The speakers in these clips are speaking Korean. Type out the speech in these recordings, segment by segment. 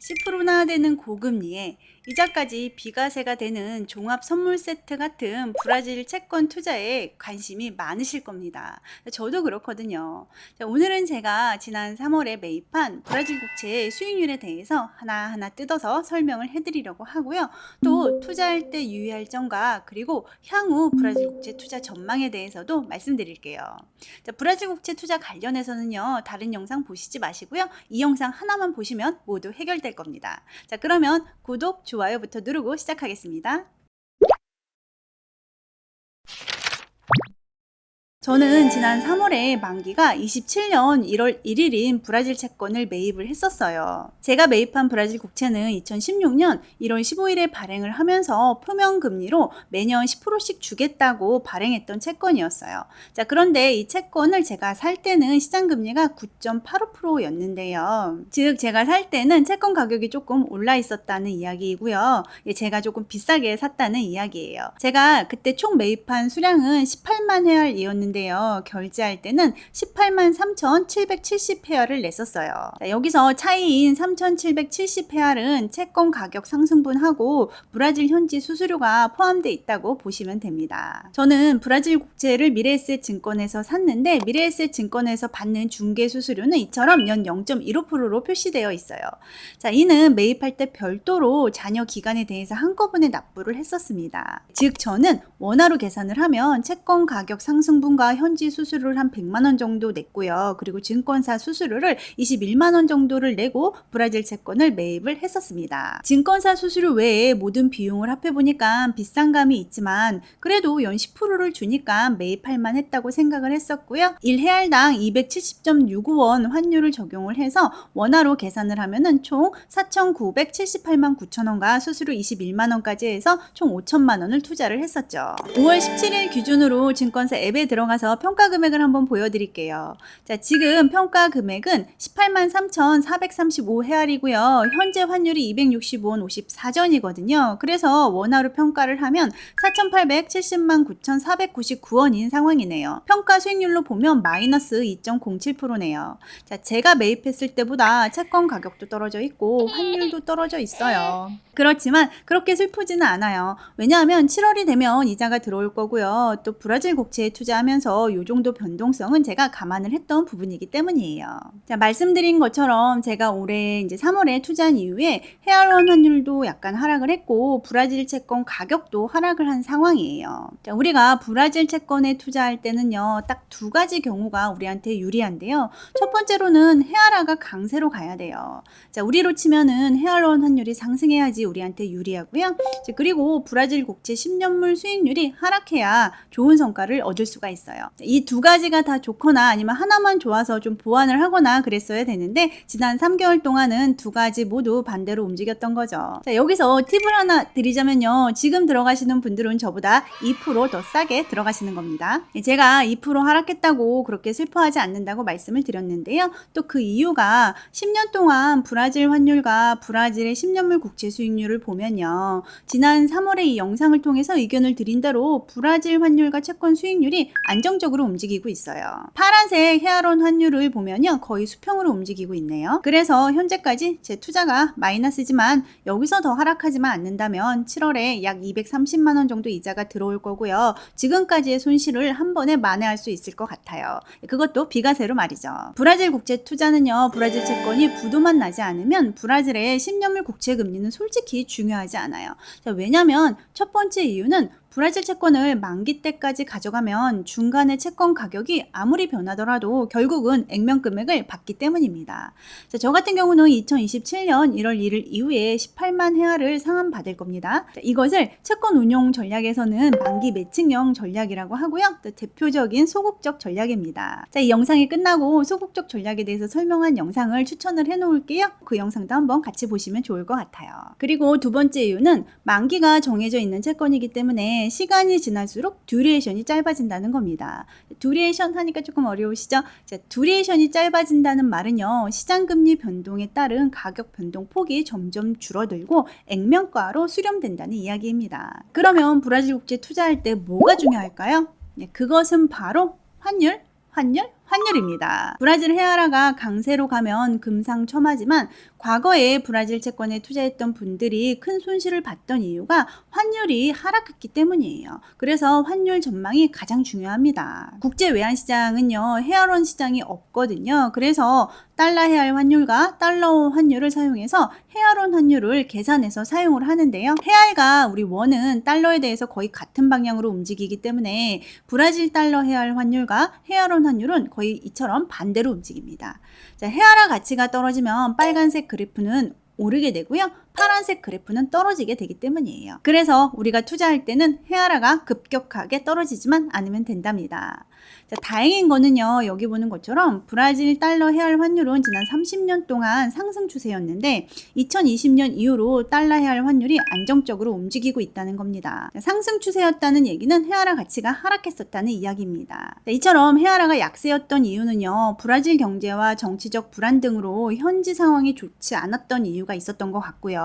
10%나 되는 고금리에 이자까지 비과세가 되는 종합 선물 세트 같은 브라질 채권 투자에 관심이 많으실 겁니다. 저도 그렇거든요. 자, 오늘은 제가 지난 3월에 매입한 브라질 국채의 수익률에 대해서 하나하나 뜯어서 설명을 해드리려고 하고요. 또 투자할 때 유의할 점과 그리고 향후 브라질 국채 투자 전망에 대해서도 말씀드릴게요. 자, 브라질 국채 투자 관련해서는요, 다른 영상 보시지 마시고요. 이 영상 하나만 보시면 모두 해결될 겁니다. 자, 그러면 구독, 좋아요부터 누르고 시작하겠습니다. 저는 지난 3월에 만기가 27년 1월 1일인 브라질 채권을 매입을 했었어요. 제가 매입한 브라질 국채는 2016년 1월 15일에 발행을 하면서 표면 금리로 매년 10%씩 주겠다고 발행했던 채권이었어요. 자, 그런데 이 채권을 제가 살 때는 시장 금리가 9.85%였는데요. 즉 제가 살 때는 채권 가격이 조금 올라 있었다는 이야기이고요. 제가 조금 비싸게 샀다는 이야기예요. 제가 그때 총 매입한 수량은 18만 회알이었는데 결제할 때는 18만 3,770회알을 냈었어요. 자, 여기서 차이인 3,770회알은 채권 가격 상승분하고 브라질 현지 수수료가 포함되어 있다고 보시면 됩니다. 저는 브라질 국채를 미래에셋 증권에서 샀는데 미래에셋 증권에서 받는 중개 수수료는 이처럼 연 0.15%로 표시되어 있어요. 자, 이는 매입할 때 별도로 잔여 기간에 대해서 한꺼번에 납부를 했었습니다. 즉 저는 원화로 계산을 하면 채권 가격 상승분과 현지 수수료를 한 100만 원 정도 냈고요. 그리고 증권사 수수료를 21만 원 정도를 내고 브라질 채권을 매입을 했었습니다. 증권사 수수료 외에 모든 비용을 합해보니까 비싼 감이 있지만 그래도 연 10%를 주니까 매입할 만했다고 생각을 했었고요. 1회알당 270.65원 환율을 적용을 해서 원화로 계산을 하면은 총 4,978만 9천 원과 수수료 21만 원까지 해서 총 5천만 원을 투자를 했었죠. 5월 17일 기준으로 증권사 앱에 들어가서 평가 금액을 한번 보여드릴게요. 자, 지금 평가 금액은 18만 3,435회알이고요. 현재 환율이 265원 54전이거든요. 그래서 원화로 평가를 하면 4,870만 9,499원인 상황이네요. 평가 수익률로 보면 마이너스 2.07%네요. 자, 제가 매입했을 때보다 채권 가격도 떨어져 있고 환율도 떨어져 있어요. 그렇지만 그렇게 슬프지는 않아요. 왜냐하면 7월이 되면 이자가 들어올 거고요. 또 브라질 국채에 투자하면서 이 정도 변동성은 제가 감안을 했던 부분이기 때문이에요. 자, 말씀드린 것처럼 제가 올해 이제 3월에 투자한 이후에 헤아론 환율도 약간 하락을 했고 브라질 채권 가격도 하락을 한 상황이에요. 자, 우리가 브라질 채권에 투자할 때는요, 딱 두 가지 경우가 우리한테 유리한데요. 첫 번째로는 헤아라가 강세로 가야 돼요. 자, 우리로 치면은 헤아론 환율이 상승해야지 우리한테 유리하고요. 자, 그리고 브라질 국채 10년물 수익률이 하락해야 좋은 성과를 얻을 수가 있어요. 이 두 가지가 다 좋거나 아니면 하나만 좋아서 좀 보완을 하거나 그랬어야 되는데 지난 3개월 동안은 두 가지 모두 반대로 움직였던 거죠. 자, 여기서 팁을 하나 드리자면요. 지금 들어가시는 분들은 저보다 2% 더 싸게 들어가시는 겁니다. 제가 2% 하락했다고 그렇게 슬퍼하지 않는다고 말씀을 드렸는데요. 또 그 이유가 10년 동안 브라질 환율과 브라질의 10년물 국채 수익률을 보면요. 지난 3월에 이 영상을 통해서 의견을 드린 대로 브라질 환율과 채권 수익률이 안정적으로 움직이고 있어요. 파란색 헤아론 환율을 보면요. 거의 수평으로 움직이고 있네요. 그래서 현재까지 제 투자가 마이너스지만 여기서 더 하락하지만 않는다면 7월에 약 230만 원 정도 이자가 들어올 거고요. 지금까지의 손실을 한 번에 만회할 수 있을 것 같아요. 그것도 비과세로 말이죠. 브라질 국채 투자는요. 브라질 채권이 부도만 나지 않으면 브라질의 10년물 국채 금리는 솔직히 중요하지 않아요. 자, 왜냐면 첫 번째 이유는 브라질 채권을 만기 때까지 가져가면 중간에 채권 가격이 아무리 변하더라도 결국은 액면 금액을 받기 때문입니다. 자, 저 같은 경우는 2027년 1월 1일 이후에 18만 헤아를 상환받을 겁니다. 자, 이것을 채권 운용 전략에서는 만기 매칭형 전략이라고 하고요. 또 대표적인 소극적 전략입니다. 자, 이 영상이 끝나고 소극적 전략에 대해서 설명한 영상을 추천을 해놓을게요. 그 영상도 한번 같이 보시면 좋을 것 같아요. 그리고 두 번째 이유는 만기가 정해져 있는 채권이기 때문에 시간이 지날수록 듀레이션이 짧아진다는 겁니다. 듀레이션 하니까 조금 어려우시죠? 자, 듀레이션이 짧아진다는 말은요, 시장금리 변동에 따른 가격 변동 폭이 점점 줄어들고 액면가로 수렴된다는 이야기입니다. 그러면 브라질 국채 투자할 때 뭐가 중요할까요? 네, 그것은 바로 환율, 환율입니다. 브라질 헤아라가 강세로 가면 금상첨화지만 과거에 브라질 채권에 투자했던 분들이 큰 손실을 봤던 이유가 환율이 하락했기 때문이에요. 그래서 환율 전망이 가장 중요합니다. 국제 외환시장은요, 헤아론 시장이 없거든요. 그래서 달러 헤알 환율과 달러 환율을 사용해서 헤아론 환율을 계산해서 사용을 하는데요. 헤알과 우리 원은 달러에 대해서 거의 같은 방향으로 움직이기 때문에 브라질 달러 헤알 환율과 헤아론 환율은 거의 이처럼 반대로 움직입니다. 자, 헤아라 가치가 떨어지면 빨간색 그래프는 오르게 되고요. 파란색 그래프는 떨어지게 되기 때문이에요. 그래서 우리가 투자할 때는 헤아라가 급격하게 떨어지지만 않으면 된답니다. 자, 다행인 거는요, 여기 보는 것처럼 브라질 달러 헤알 환율은 지난 30년 동안 상승 추세였는데 2020년 이후로 달러 헤알 환율이 안정적으로 움직이고 있다는 겁니다. 자, 상승 추세였다는 얘기는 헤아라 가치가 하락했었다는 이야기입니다. 자, 이처럼 헤아라가 약세였던 이유는요, 브라질 경제와 정치적 불안 등으로 현지 상황이 좋지 않았던 이유가 있었던 것 같고요.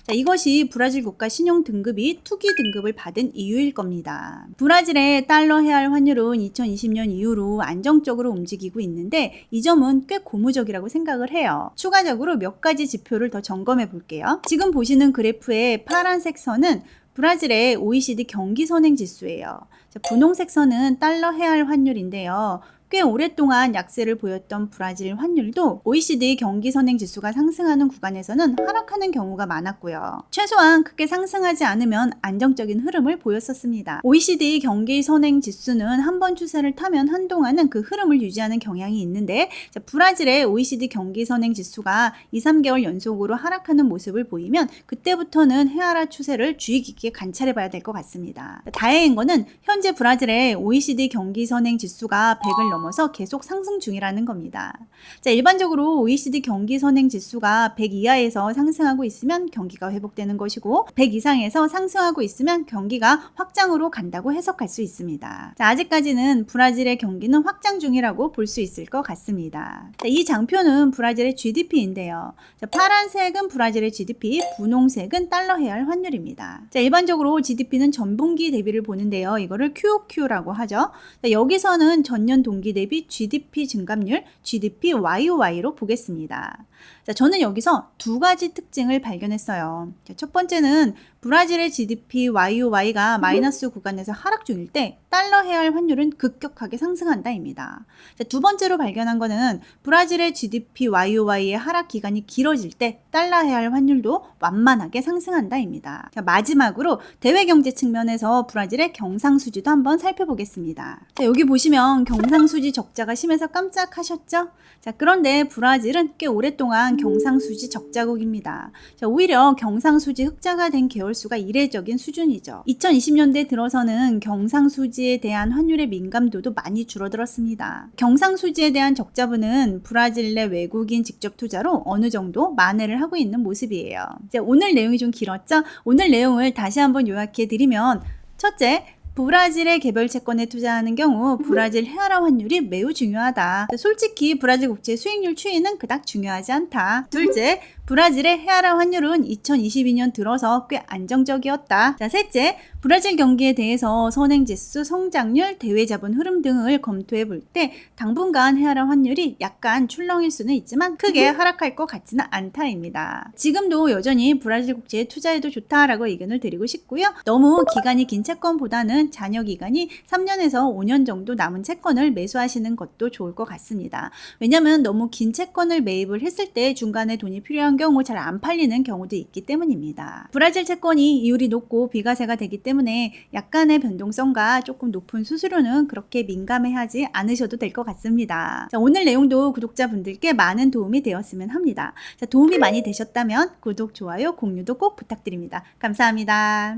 자, 이것이 브라질 국가 신용 등급이 투기 등급을 받은 이유일 겁니다. 브라질의 달러 헤알 환율은 2020년 이후로 안정적으로 움직이고 있는데 이 점은 꽤 고무적이라고 생각을 해요. 추가적으로 몇 가지 지표를 더 점검해 볼게요. 지금 보시는 그래프의 파란색 선은 브라질의 OECD 경기 선행 지수예요. 자, 분홍색 선은 달러 헤알 환율인데요. 꽤 오랫동안 약세를 보였던 브라질 환율도 OECD 경기 선행 지수가 상승하는 구간에서는 하락하는 경우가 많았고요. 최소한 크게 상승하지 않으면 안정적인 흐름을 보였었습니다. OECD 경기 선행 지수는 한번 추세를 타면 한동안은 그 흐름을 유지하는 경향이 있는데 브라질의 OECD 경기 선행 지수가 2, 3개월 연속으로 하락하는 모습을 보이면 그때부터는 헤아라 추세를 주의 깊게 관찰해 봐야 될 것 같습니다. 다행인 거는 현재 브라질의 OECD 경기 선행 지수가 100을 넘어서 계속 상승 중이라는 겁니다. 자, 일반적으로 OECD 경기 선행 지수가 100 이하에서 상승하고 있으면 경기가 회복되는 것이고 100 이상에서 상승하고 있으면 경기가 확장으로 간다고 해석할 수 있습니다. 자, 아직까지는 브라질의 경기는 확장 중이라고 볼 수 있을 것 같습니다. 자, 이 장표는 브라질의 GDP인데요. 자, 파란색은 브라질의 GDP, 분홍색은 달러 헤알 환율입니다. 자, 일반적으로 GDP는 전분기 대비를 보는데요. 이거를 QOQ라고 하죠. 자, 여기서는 전년 동기 대비 GDP 증감률, GDP YOY로 보겠습니다. 자, 저는 여기서 두 가지 특징을 발견했어요. 자, 첫 번째는 브라질의 GDP YOY가 마이너스 구간에서 하락 중일 때 달러 헤알 환율은 급격하게 상승한다입니다. 자, 두 번째로 발견한 거는 브라질의 GDP YOY의 하락 기간이 길어질 때 달러 헤알 환율도 완만하게 상승한다입니다. 자, 마지막으로 대외 경제 측면에서 브라질의 경상수지도 한번 살펴보겠습니다. 자, 여기 보시면 경상수지 적자가 심해서 깜짝하셨죠? 자, 그런데 브라질은 꽤 오랫동안 경상수지 적자국입니다. 자, 오히려 경상수지 흑자가 된 개월수가 이례적인 수준이죠. 2020년대 들어서는 경상수지에 대한 환율의 민감도도 많이 줄어들었습니다. 경상수지에 대한 적자분은 브라질 내 외국인 직접 투자로 어느 정도 만회를 하고 있는 모습이에요. 자, 오늘 내용이 좀 길었죠? 오늘 내용을 다시 한번 요약해 드리면, 첫째, 브라질의 개별 채권에 투자하는 경우 브라질 헤아라 환율이 매우 중요하다. 솔직히 브라질 국채 수익률 추이는 그닥 중요하지 않다. 둘째, 브라질의 헤아라 환율은 2022년 들어서 꽤 안정적이었다. 자, 셋째, 브라질 경기에 대해서 선행지수, 성장률, 대외자본 흐름 등을 검토해 볼 때 당분간 헤아라 환율이 약간 출렁일 수는 있지만 크게 하락할 것 같지는 않다입니다. 지금도 여전히 브라질 국채에 투자해도 좋다라고 의견을 드리고 싶고요. 너무 기간이 긴 채권보다는 잔여 기간이 3년에서 5년 정도 남은 채권을 매수하시는 것도 좋을 것 같습니다. 왜냐하면 너무 긴 채권을 매입을 했을 때 중간에 돈이 필요한 경우 잘 안 팔리는 경우도 있기 때문입니다. 브라질 채권이 이율이 높고 비과세가 되기 때문에 약간의 변동성과 조금 높은 수수료는 그렇게 민감해하지 않으셔도 될 것 같습니다. 자, 오늘 내용도 구독자분들께 많은 도움이 되었으면 합니다. 자, 도움이 많이 되셨다면 구독, 좋아요, 공유도 꼭 부탁드립니다. 감사합니다.